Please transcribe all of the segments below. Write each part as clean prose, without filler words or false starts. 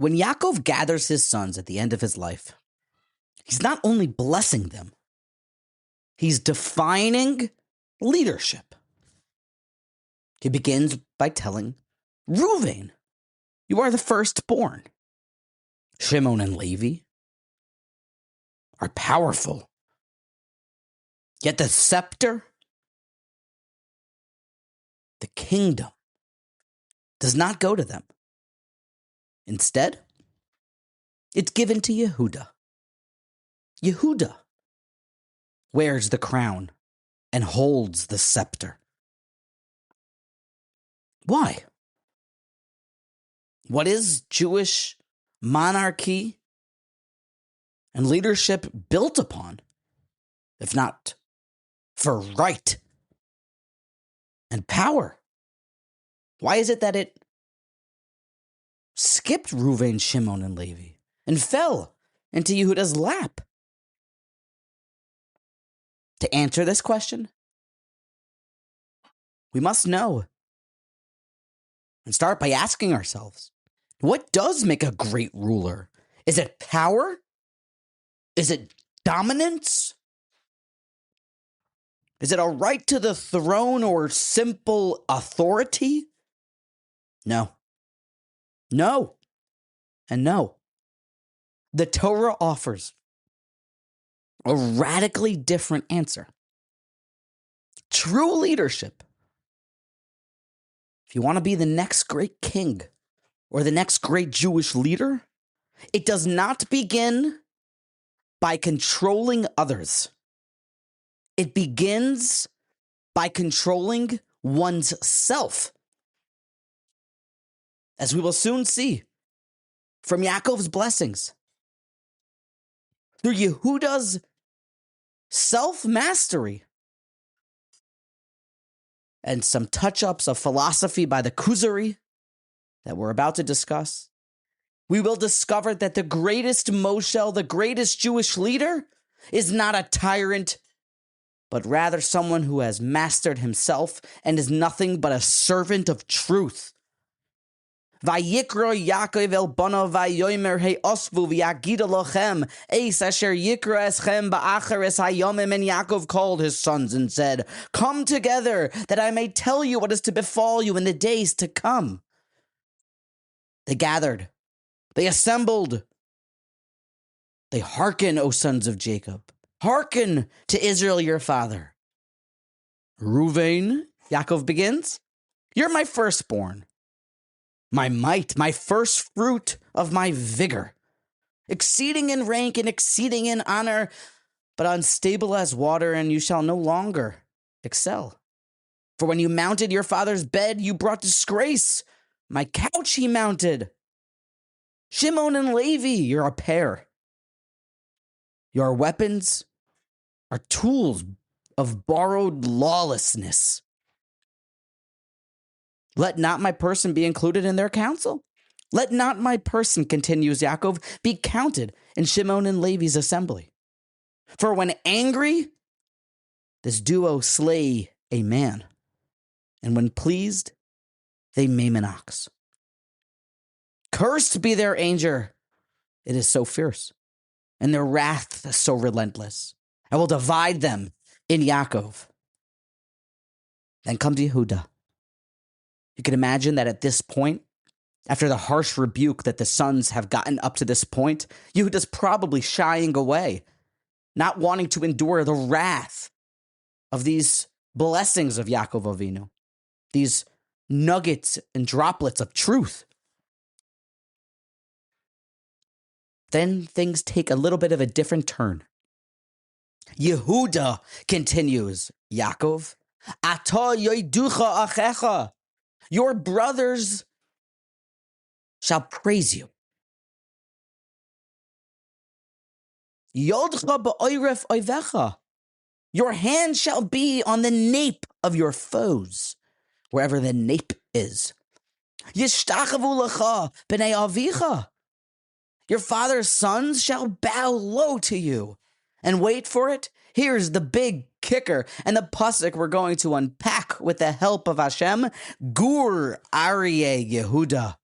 When Yaakov gathers his sons at the end of his life, he's not only blessing them, he's defining leadership. He begins by telling Reuven, you are the firstborn. Shimeon and Levi are powerful. Yet the scepter, the kingdom, does not go to them. Instead, it's given to Yehudah. Yehudah wears the crown and holds the scepter. Why? What is Jewish monarchy and leadership built upon, if not for right and power? Why is it that it skipped Reuven, Shimeon, and Levi and fell into Yehudah's lap? To answer this question, we must know and start by asking ourselves, what does make a great ruler? Is it power? Is it dominance? Is it a right to the throne or simple authority? No. No. And no. The Torah offers a radically different answer. True leadership, if you want to be the next great king or the next great Jewish leader, it does not begin by controlling others. It begins by controlling one's self. As we will soon see from Yaakov's blessings, through Yehudah's self-mastery and some touch-ups of philosophy by the Kuzari that we're about to discuss, we will discover that the greatest moshel, the greatest Jewish leader, is not a tyrant, but rather someone who has mastered himself and is nothing but a servant of truth. Vayikra Yaakov el banav vayomer he'osvu v'yagida lochem eis asher yikra eschem ba'acheres hayomim. And Yaakov called his sons and said, come together, that I may tell you what is to befall you in the days to come. They gathered. They assembled. They hearken, O sons of Jacob. Hearken to Israel, your father. Reuven, Yaakov begins, you're my firstborn, my might, my first fruit of my vigor, exceeding in rank and exceeding in honor, but unstable as water, and you shall no longer excel. For when you mounted your father's bed, you brought disgrace. My couch he mounted. Shimeon and Levi, you're a pair. Your weapons are tools of borrowed lawlessness. Let not my person be included in their council. Let not my person, continues Yaakov, be counted in Shimeon and Levi's assembly. For when angry, this duo slay a man, and when pleased, they maim an ox. Cursed be their anger, it is so fierce, and their wrath so relentless. I will divide them in Yaakov. Then comes Yehudah. You can imagine that at this point, after the harsh rebuke that the sons have gotten up to this point, Yehudah's probably shying away, not wanting to endure the wrath of these blessings of Yaakov Avinu, these nuggets and droplets of truth. Then things take a little bit of a different turn. Yehudah continues, Yaakov, Ata yoiducha achecha, your brothers shall praise you. Yodcha ba'oiref oivecha, your hand shall be on the nape of your foes, wherever the nape is. Yishtachavu lecha b'nei avicha, your father's sons shall bow low to you. And wait for it, here's the big kicker, and the pasuk we're going to unpack with the help of Hashem. Gur Aryeh Yehudah.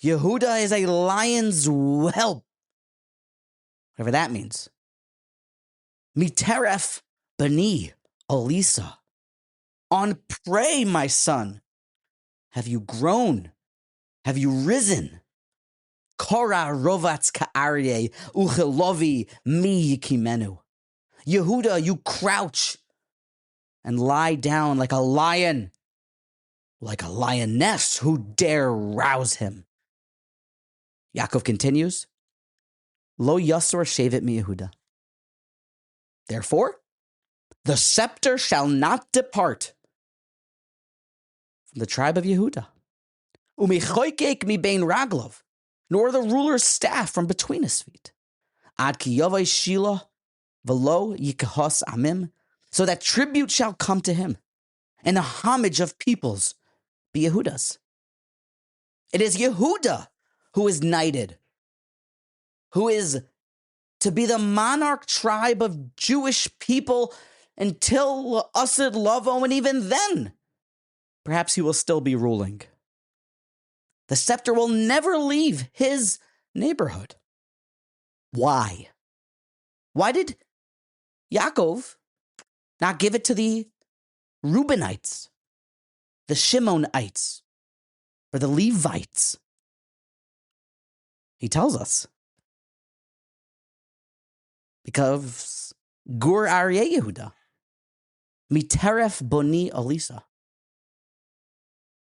Yehudah is a lion's whelp. Whatever that means. Miteref bani Elisa. On prey, my son, have you grown? Have you risen? Kora rovatz ka'aryeh uchelovi mi yikimenu. Yehudah, you crouch and lie down like a lion, like a lioness who dare rouse him. Yaakov continues, Lo yasor shevet mi Yehudah. Therefore, the scepter shall not depart from the tribe of Yehudah. Umichoykek mi bein raglov, nor the ruler's staff from between his feet. Ad ki yavai shila velo yikahos amim, so that tribute shall come to him, and the homage of peoples be Yehudah's. It is Yehudah who is knighted, who is to be the monarch tribe of Jewish people until Asid Lavo, and even then, perhaps he will still be ruling. The scepter will never leave his neighborhood. Why? Why did Yaakov not give it to the Reubenites, the Shimeonites, or the Levites? He tells us. Because Gur Aryeh Yehudah, Miteref Boni Elisa.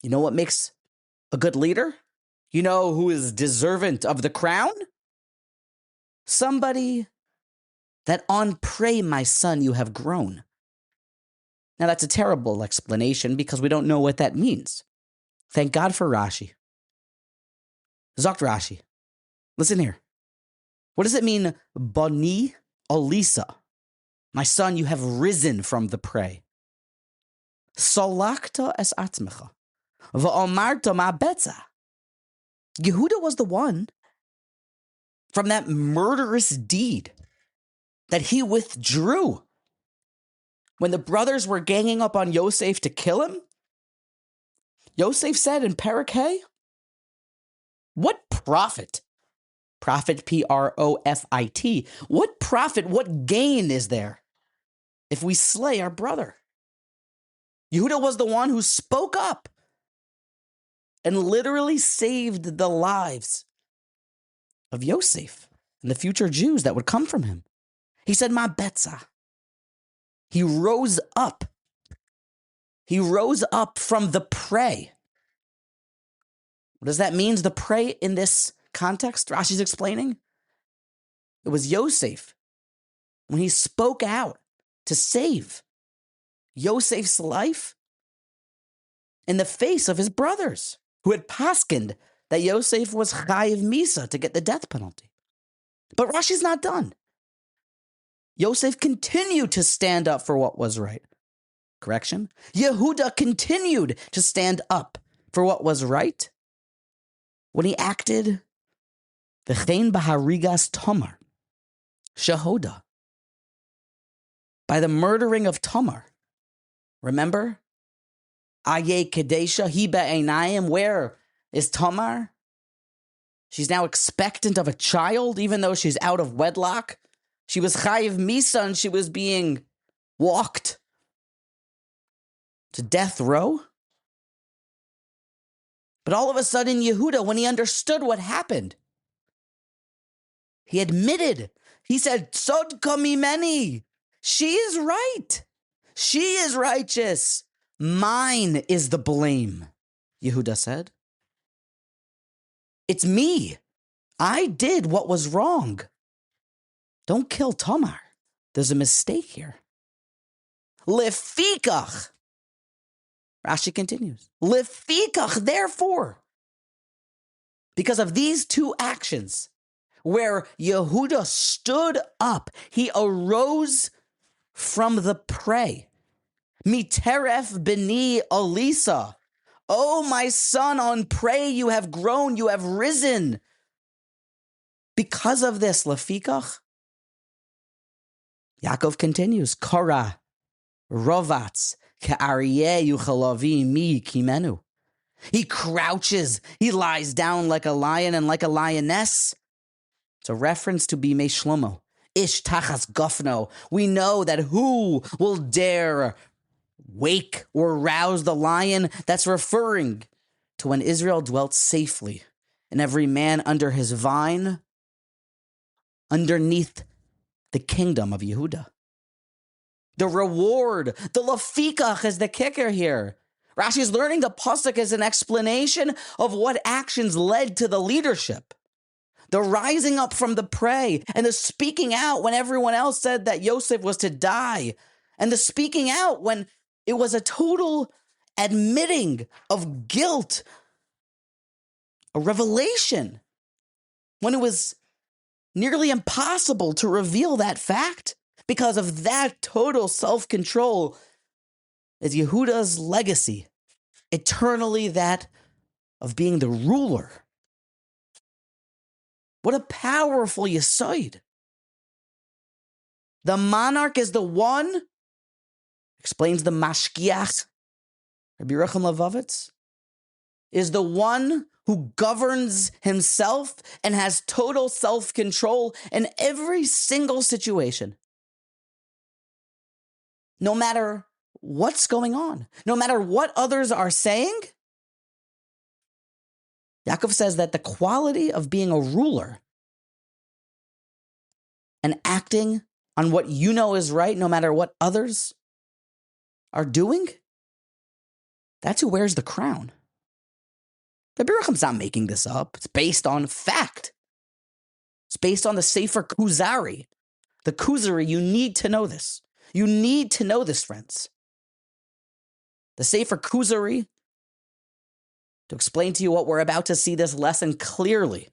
You know what makes a good leader? You know who is deserving of the crown? Somebody that on prey, my son, you have grown. Now that's a terrible explanation because we don't know what that means. Thank God for Rashi. Zokt Rashi. Listen here. What does it mean, Bani Elisa? My son, you have risen from the prey. Salakta es atzmecha. Va'omarta ma betza. Yehudah was the one from that murderous deed that he withdrew. When the brothers were ganging up on Yosef to kill him, Yosef said in Parakeh, what profit? Profit, Profit. What profit, what gain is there if we slay our brother? Yehudah was the one who spoke up and literally saved the lives of Yosef and the future Jews that would come from him. He said, Ma betza. He rose up. He rose up from the prey. What does that mean, the prey in this context? Rashi's explaining. It was Yosef when he spoke out to save Yosef's life in the face of his brothers who had paskined that Yosef was chayiv misa to get the death penalty. But Rashi's not done. Yosef continued to stand up for what was right. Correction. Yehudah continued to stand up for what was right when he acted v'chein baharigas Tamar, shahoda, by the murdering of Tamar. Remember? Aye kadesha hi be'einayim. Where is Tamar? She's now expectant of a child, even though she's out of wedlock. She was chayiv misa and she was being walked to death row. But all of a sudden, Yehudah, when he understood what happened, he admitted. He said, Sodka mimeni. She is right. She is righteous. Mine is the blame, Yehudah said. It's me. I did what was wrong. Don't kill Tamar. There's a mistake here. Lefikach. Rashi continues. Lefikach, therefore. Because of these two actions, where Yehudah stood up, he arose from the prey. Miteref beni Elisa. Oh, my son, on prey you have grown, you have risen. Because of this, lefikach, Yaakov continues, Kora, rovatz, ka'aryeh yuchalavi mi kimenu. He crouches. He lies down like a lion and like a lioness. It's a reference to Bimei Shlomo. Ish tachas gofno. We know that who will dare wake or rouse the lion? That's referring to when Israel dwelt safely, and every man under his vine, underneath the kingdom of Yehudah. The reward, the lafikach is the kicker here. Rashi is learning the pasuk as an explanation of what actions led to the leadership. The rising up from the prey, and the speaking out when everyone else said that Yosef was to die, and the speaking out when it was a total admitting of guilt, a revelation, when it was nearly impossible to reveal that fact because of that total self-control is Yehudah's legacy, eternally that of being the ruler. What a powerful yesod. The monarch is the one, explains the mashgiach, Rabbi Yerucham Levovitz, is the one who governs himself and has total self-control in every single situation. No matter what's going on, no matter what others are saying, Yaakov says that the quality of being a ruler and acting on what you know is right, no matter what others are doing, that's who wears the crown. Rabbi Yerucham's not making this up. It's based on fact. It's based on the Sefer Kuzari. The Kuzari, you need to know this. You need to know this, friends. The Sefer Kuzari, to explain to you what we're about to see this lesson clearly.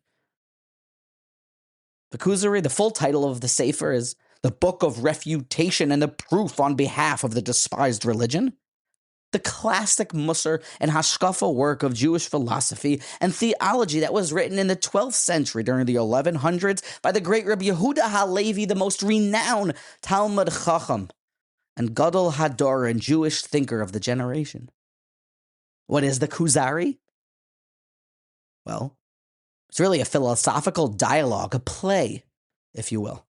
The Kuzari, the full title of the Sefer is The Book of Refutation and the Proof on Behalf of the Despised Religion. The classic Musar and Hashkafa work of Jewish philosophy and theology that was written in the 12th century during the 1100s by the great Rabbi Yehudah HaLevi, the most renowned Talmud Chacham and Gadol Hador and Jewish thinker of the generation. What is the Kuzari? Well, it's really a philosophical dialogue, a play, if you will,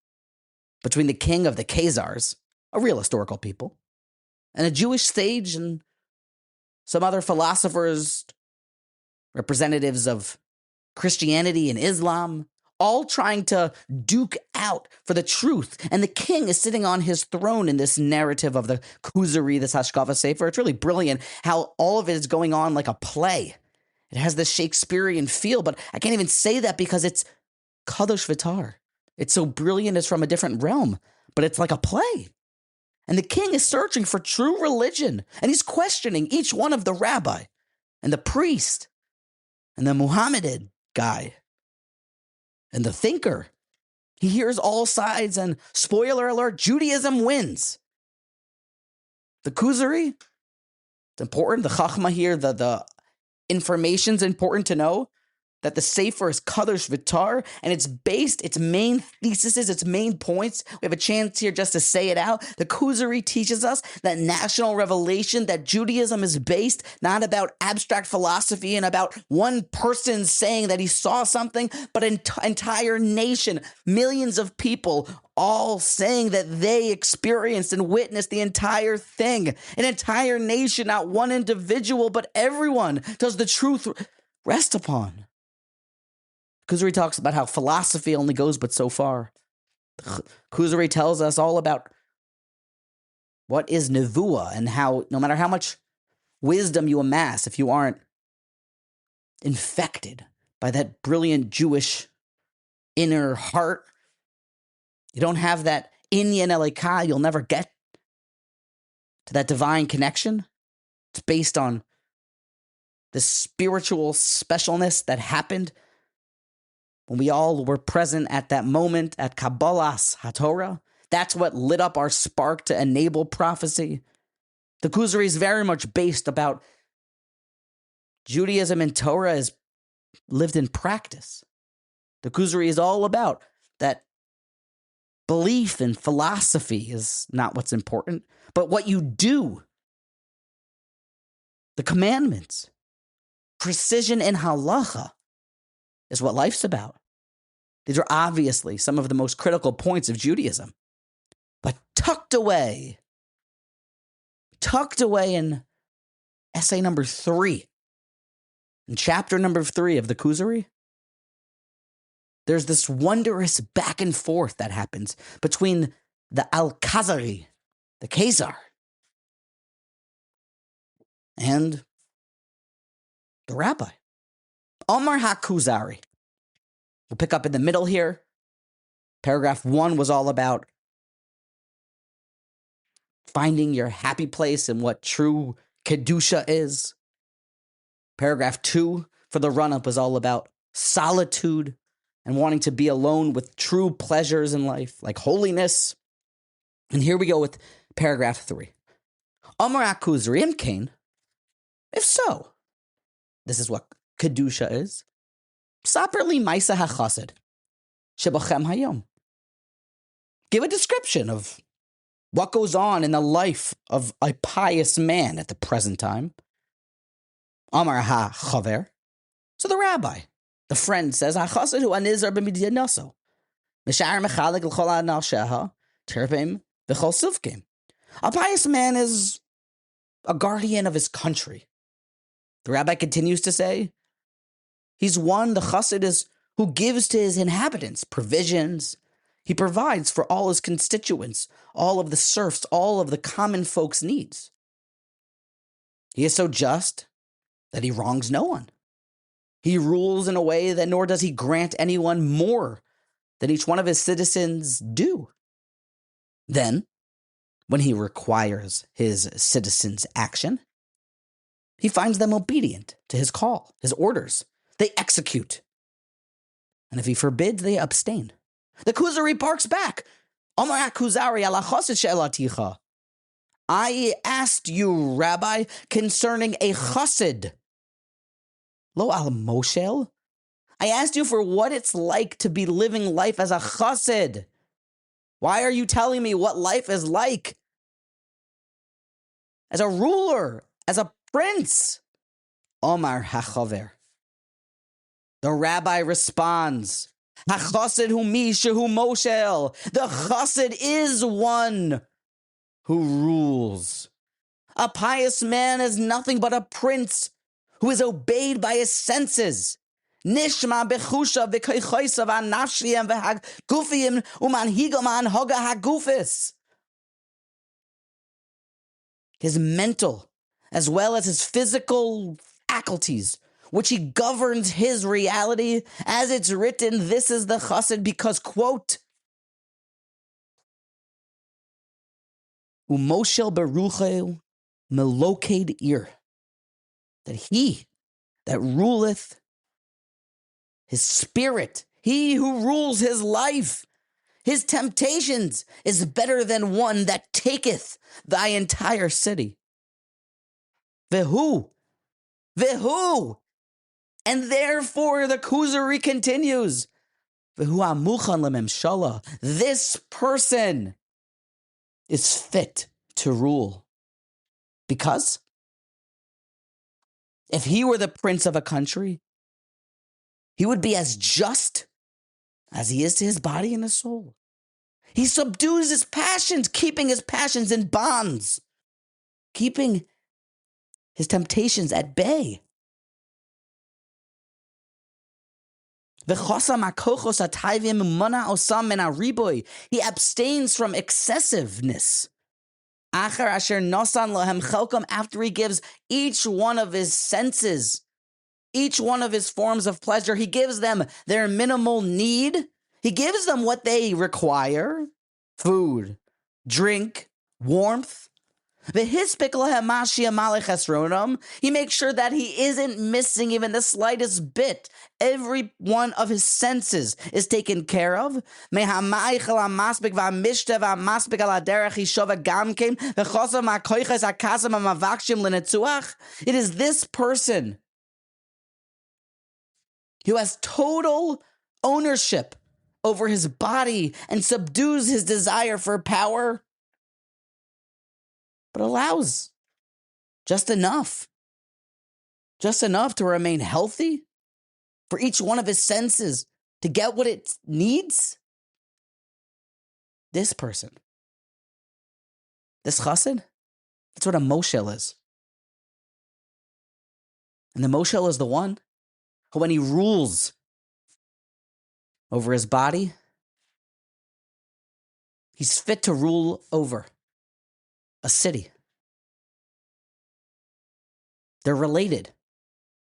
between the king of the Khazars, a real historical people, and a Jewish sage and some other philosophers, representatives of Christianity and Islam, all trying to duke out for the truth. And the king is sitting on his throne in this narrative of the Kuzari, this Hashkafa Sefer. It's really brilliant how all of it is going on like a play. It has this Shakespearean feel, but I can't even say that because it's Kadosh Vitar. It's so brilliant, it's from a different realm, but it's like a play. And the king is searching for true religion, and he's questioning each one of the rabbi and the priest and the Muhammadan guy and the thinker. He hears all sides, and spoiler alert, Judaism wins. The Kuzari, it's important, the Chachma here, the information's important to know, that the Sefer is Kadosh Vitar, and it's based, its main theses, its main points. We have a chance here just to say it out. The Kuzari teaches us that national revelation, that Judaism is based not about abstract philosophy and about one person saying that he saw something, but an entire nation, millions of people, all saying that they experienced and witnessed the entire thing. An entire nation, not one individual, but everyone does the truth rest upon. Kuzari talks about how philosophy only goes but so far. Kuzari tells us all about what is nevuah and how no matter how much wisdom you amass, if you aren't infected by that brilliant Jewish inner heart, you don't have that inyan elokah, you'll never get to that divine connection. It's based on the spiritual specialness that happened when we all were present at that moment at Kabbalas HaTorah. That's what lit up our spark to enable prophecy. The Kuzari is very much based about Judaism and Torah is lived in practice. The Kuzari is all about that belief and philosophy is not what's important, but what you do. The commandments. Precision in halacha is what life's about. These are obviously some of the most critical points of Judaism. But tucked away in essay number 3, in chapter number 3 of the Kuzari, there's this wondrous back and forth that happens between the Kuzari, the Khazar, and the rabbi. Omar HaKuzari. We'll pick up in the middle here. Paragraph 1 was all about finding your happy place and what true Kedusha is. Paragraph 2 for the run-up was all about solitude and wanting to be alone with true pleasures in life, like holiness. And here we go with paragraph 3. Amar HaKuzari Imkain, if so, this is what Kedusha is. Saper li Maisa HaChassid, Shebachem Hayom. Give a description of what goes on in the life of a pious man at the present time. Amar HaChaver. So the rabbi, the friend, says, HaChassid hu anizar b'midyanaso. Mishar mechalik l'chol ha'nasheha, terpim v'chol sivkim. A pious man is a guardian of his country. The rabbi continues to say, he's one, the chassid is, who gives to his inhabitants provisions. He provides for all his constituents, all of the serfs, all of the common folks' needs. He is so just that he wrongs no one. He rules in a way that nor does he grant anyone more than each one of his citizens do. Then, when he requires his citizens' action, he finds them obedient to his call, his orders. They execute. And if he forbids, they abstain. The Kuzari barks back. Omar Kuzari ala chassid she'elaticha. I asked you, Rabbi, concerning a chassid. Lo al moshel? I asked you for what it's like to be living life as a chassid. Why are you telling me what life is like? As a ruler, as a prince. Omar HaChaver. The rabbi responds, HaChassid hu mi shehu moshel. The chassid is one who rules. A pious man is nothing but a prince who is obeyed by his senses. Nishma bechusha v'koichoisa v'anafshiyam v'hagufiyim umanhigam anhoga hagufis. His mental, as well as his physical faculties, which he governs his reality. As it's written, this is the chassid because, quote, Umoshel beruchel meloked ir, that he that ruleth his spirit, he who rules his life, his temptations, is better than one that taketh thy entire city. Vehu. And therefore the Kuzari continues. Vehu amuchan lememshala. This person is fit to rule. Because if he were the prince of a country, he would be as just as he is to his body and his soul. He subdues his passions, keeping his passions in bonds, keeping his temptations at bay. He abstains from excessiveness. After he gives each one of his senses, each one of his forms of pleasure, he gives them their minimal need. He gives them what they require: food, drink, warmth. He makes sure that he isn't missing even the slightest bit. Every one of his senses is taken care of. It is this person who has total ownership over his body and subdues his desire for power, but allows just enough just enough to remain healthy, for each one of his senses to get what it needs? This person, this chassid, that's what a moshel is. And the moshel is the one who, when he rules over his body, he's fit to rule over a city. They're related.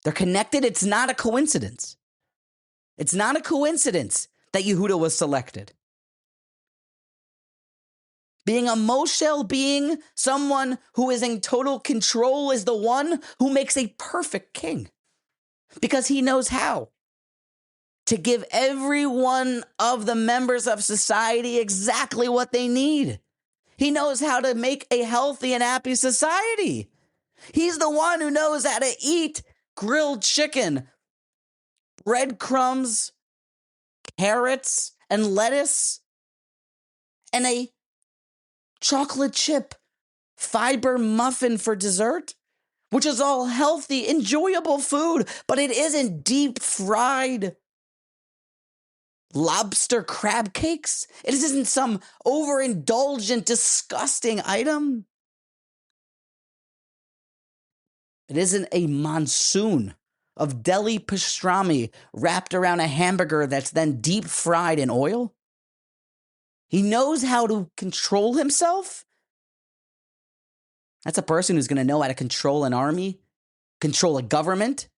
They're connected. It's not a coincidence. It's not a coincidence that Yehudah was selected. Being a moshel, being someone who is in total control, is the one who makes a perfect king. Because he knows how to give every one of the members of society exactly what they need. He knows how to make a healthy and happy society. He's the one who knows how to eat grilled chicken, breadcrumbs, carrots, and lettuce, and a chocolate chip fiber muffin for dessert, which is all healthy, enjoyable food, but it isn't deep fried lobster crab cakes. It isn't some overindulgent, disgusting item. It isn't a monsoon of deli pastrami wrapped around a hamburger that's then deep fried in oil. He knows how to control himself. That's a person who's going to know how to control an army, control a government,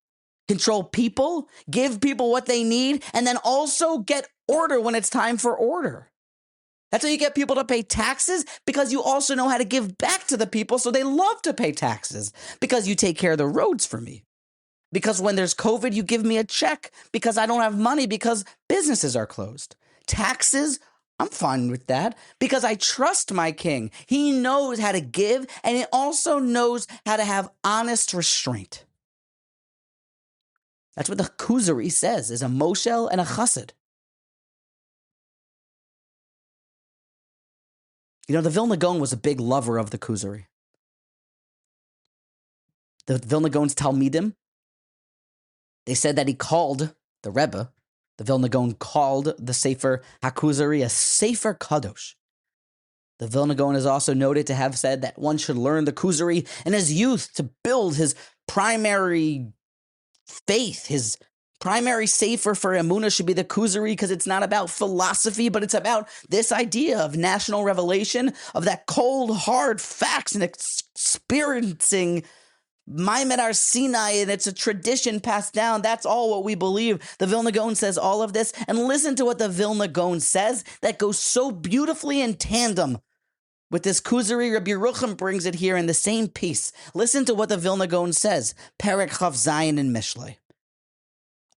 control people, give people what they need, and then also get order when it's time for order. That's how you get people to pay taxes, because you also know how to give back to the people, so they love to pay taxes, because you take care of the roads for me. Because when there's COVID, you give me a check, because I don't have money, because businesses are closed. Taxes, I'm fine with that, because I trust my king. He knows how to give, and he also knows how to have honest restraint. That's what the Kuzari says, is a moshel and a chassid. You know, the Vilna Gaon was a big lover of the Kuzari. The Vilna Gaon's Talmidim, they said that he called the Rebbe, the Vilna Gaon called the Sefer HaKuzari a Sefer Kadosh. The Vilna Gaon is also noted to have said that one should learn the Kuzari in his youth to build his primary faith. His primary sefer for Emunah should be the Kuzari, because it's not about philosophy, but it's about this idea of national revelation, of that cold, hard facts and experiencing Maimed Ar Sinai, and it's a tradition passed down. That's all what we believe. The Vilna Gaon says all of this, and listen to what the Vilna Gaon says that goes so beautifully in tandem with this Kuzari. Rabbi Reuven brings it here in the same piece. Listen to what the Vilna Gaon says. Perek Chav Zayin in Mishlei.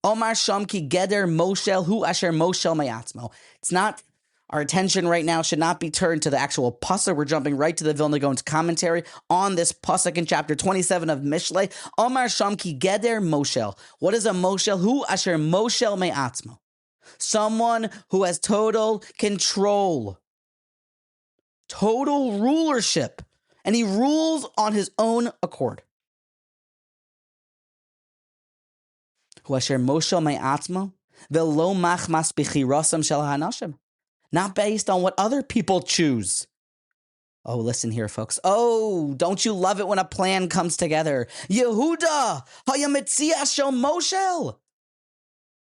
Omar Sham ki geder moshel hu asher moshel me'atzmo. It's not, our attention right now should not be turned to the actual pasuk. We're jumping right to the Vilna Gaon's commentary on this pasuk in chapter 27 of Mishlei. Omar Sham ki geder moshel. What is a moshel? Hu asher moshel me'atzmo. Someone who has total control, total rulership, and he rules on his own accord. Hu asher moshel me'atzmo velo machmas b'chirasam shel hanashim. Not based on what other people choose. Oh, listen here, folks. Oh, don't you love it when a plan comes together? Yehudah, hayamitzias shel moshel.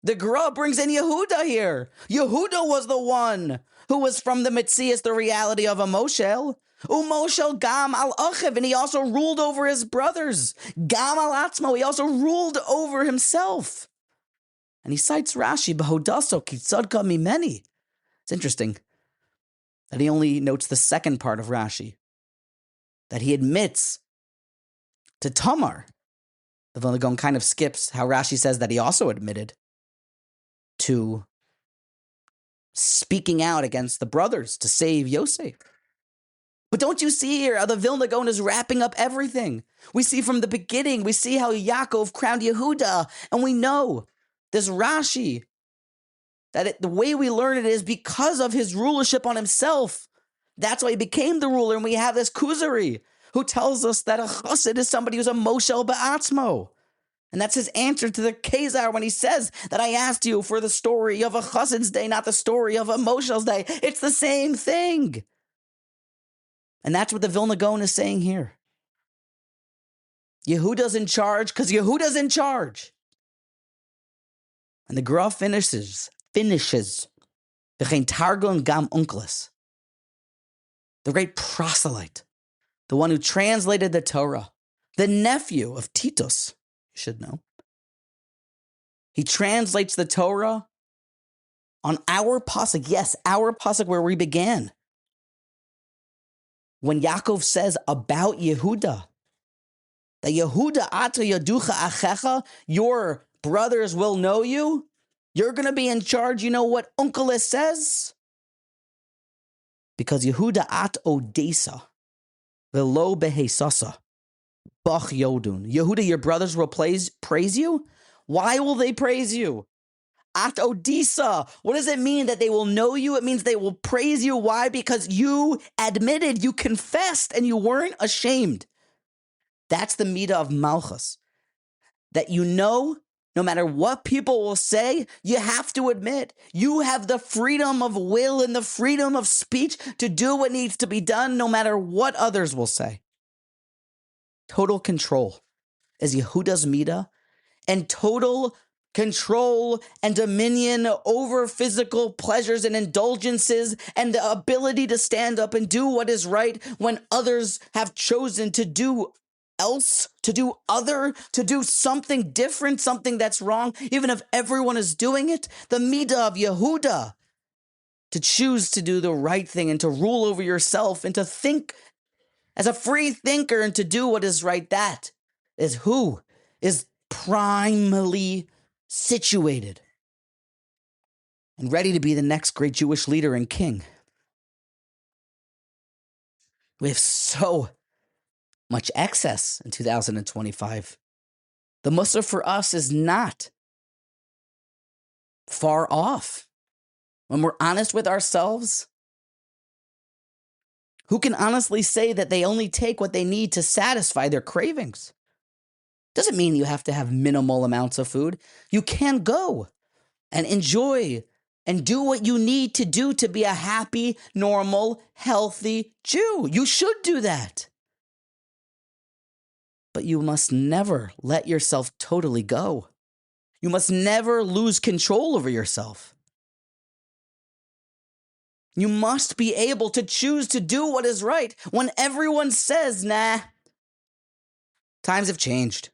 The Gra brings in Yehudah here. Yehudah was the one who was from the Mitzias, the reality of a moshel. Umoshel gam al achiv, and he also ruled over his brothers. Gam al atzmo, he also ruled over himself. And he cites Rashi, Behodaso kitzadka mimeni. It's interesting that he only notes the second part of Rashi, that he admits to Tamar. The Vilna Gaon kind of skips how Rashi says that he also admitted to speaking out against the brothers to save Yosef. But don't you see here how the Vilna Gaon is wrapping up everything? We see from the beginning, we see how Yaakov crowned Yehudah, and we know this Rashi, that the way we learn it is because of his rulership on himself. That's why he became the ruler, and we have this Kuzari, who tells us that a chassid is somebody who's a moshel ba'atzmo. And that's his answer to the Kuzari when he says that I asked you for the story of a chassid's day, not the story of a moshel's day. It's the same thing. And that's what the Vilna Gaon is saying here. Yehudah's in charge because Yehudah's in charge. And the Gra finishes. V'chein targum gam unkelis. The great proselyte, the one who translated the Torah, the nephew of Titus, you should know. He translates the Torah on our pasuk. Yes, our pasuk where we began. When Yaakov says about Yehudah, that Yehudah ata yaducha achecha, your brothers will know you. You're going to be in charge. You know what Unkelis says? Because Yehudah at Odessa, velo behesasa, bach yodun. Yehudah, your brothers will praise you. Why will they praise you? At Odessa. What does it mean that they will know you? It means they will praise you. Why? Because you admitted, you confessed, and you weren't ashamed. That's the midah of Malchus. That you know, no matter what people will say, you have to admit you have the freedom of will and the freedom of speech to do what needs to be done, no matter what others will say. Total control is Yehudah's midah, and total control and dominion over physical pleasures and indulgences and the ability to stand up and do what is right when others have chosen to do else, to do other, to do something different, something that's wrong, even if everyone is doing it. The midah of Yehudah, to choose to do the right thing and to rule over yourself and to think as a free thinker and to do what is right, that is who is primally situated and ready to be the next great Jewish leader and king. We have so much excess in 2025. The Musar for us is not far off. When we're honest with ourselves, who can honestly say that they only take what they need to satisfy their cravings? Doesn't mean you have to have minimal amounts of food. You can go and enjoy and do what you need to do to be a happy, normal, healthy Jew. You should do that. But you must never let yourself totally go. You must never lose control over yourself. You must be able to choose to do what is right when everyone says, nah, times have changed.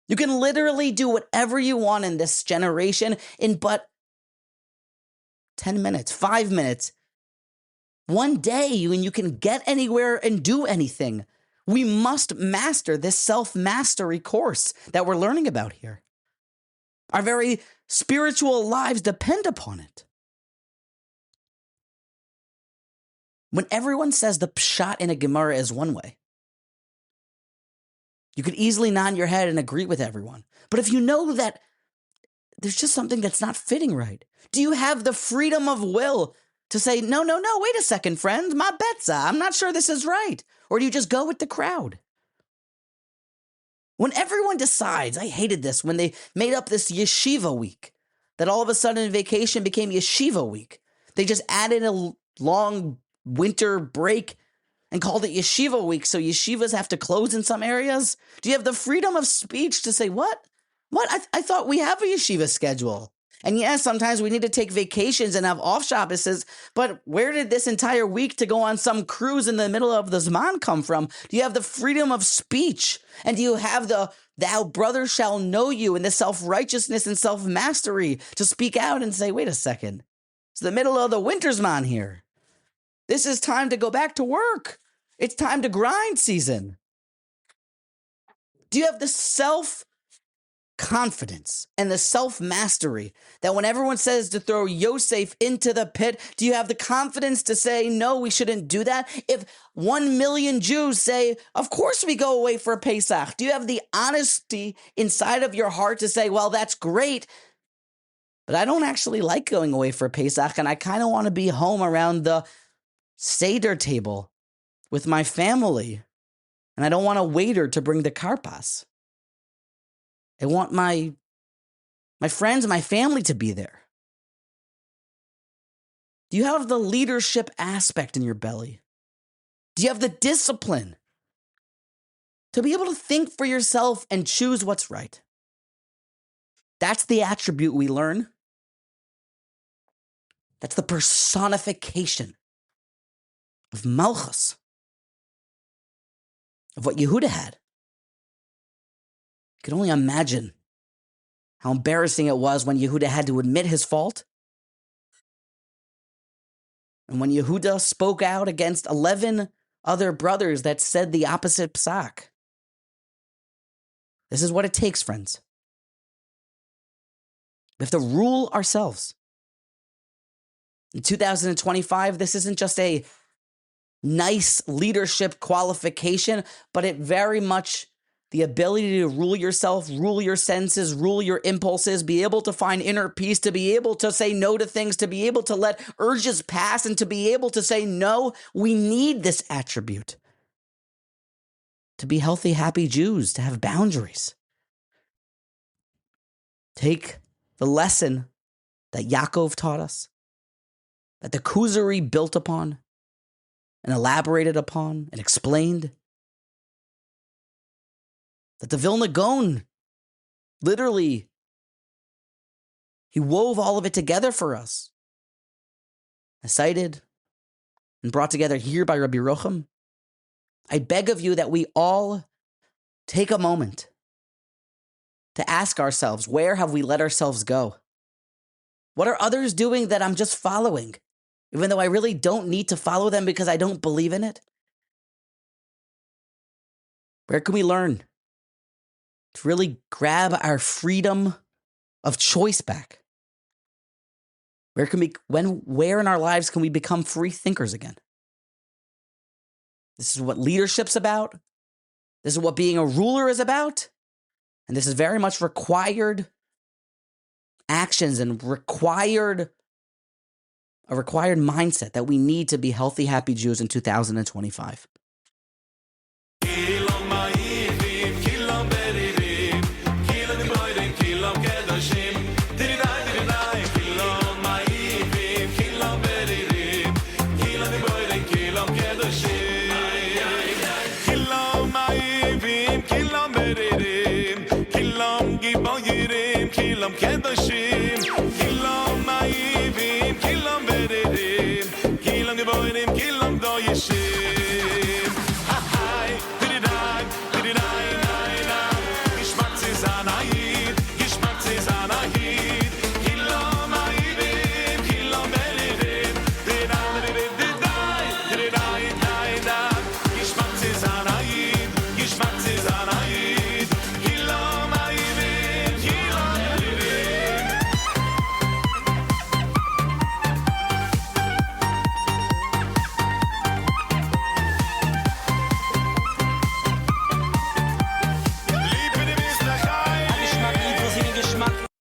You can literally do whatever you want in this generation in but 10 minutes, 5 minutes, one day when you can get anywhere and do anything. We must master this self-mastery course that we're learning about here. Our very spiritual lives depend upon it. When everyone says the pshat in a Gemara is one way, you could easily nod your head and agree with everyone. But if you know that there's just something that's not fitting right, do you have the freedom of will to say, no, wait a second, friend, ma betza, I'm not sure this is right? Or do you just go with the crowd? When everyone decides, I hated this, when they made up this yeshiva week, that all of a sudden vacation became yeshiva week. They just added a long winter break and called it yeshiva week, so yeshivas have to close in some areas? Do you have the freedom of speech to say, what? I thought we have a yeshiva schedule. And yes, sometimes we need to take vacations and have off Shabbases, but where did this entire week to go on some cruise in the middle of the Zman come from? Do you have the freedom of speech? And do you have the thou brother shall know you and the self-righteousness and self-mastery to speak out and say, wait a second, it's the middle of the winter Zman here. This is time to go back to work. It's time to grind season. Do you have the self-confidence and the self-mastery that when everyone says to throw Yosef into the pit, do you have the confidence to say, no, we shouldn't do that? If 1 million Jews say, of course we go away for Pesach, do you have the honesty inside of your heart to say, well, that's great, but I don't actually like going away for Pesach, and I kind of want to be home around the Seder table with my family, and I don't want a waiter to bring the karpas. I want my friends and my family to be there. Do you have the leadership aspect in your belly? Do you have the discipline to be able to think for yourself and choose what's right? That's the attribute we learn. That's the personification of Malchus, of what Yehudah had. You can only imagine how embarrassing it was when Yehudah had to admit his fault. And when Yehudah spoke out against 11 other brothers that said the opposite psak. This is what it takes, friends. We have to rule ourselves. In 2025, this isn't just a nice leadership qualification, but it very much the ability to rule yourself, rule your senses, rule your impulses, be able to find inner peace, to be able to say no to things, to be able to let urges pass, and to be able to say no. We need this attribute to be healthy, happy Jews, to have boundaries. Take the lesson that Yaakov taught us, that the Kuzari built upon and elaborated upon and explained, that the Vilna Gaon, literally, he wove all of it together for us, cited and brought together here by Rabbi Reuven. I beg of you that we all take a moment to ask ourselves, where have we let ourselves go? What are others doing that I'm just following, even though I really don't need to follow them because I don't believe in it? Where can we learn to really grab our freedom of choice back? Where in our lives can we become free thinkers again? This is what leadership's about. This is what being a ruler is about. And this is very much required actions and a required mindset that we need to be healthy, happy Jews in 2025. Kilam kedosh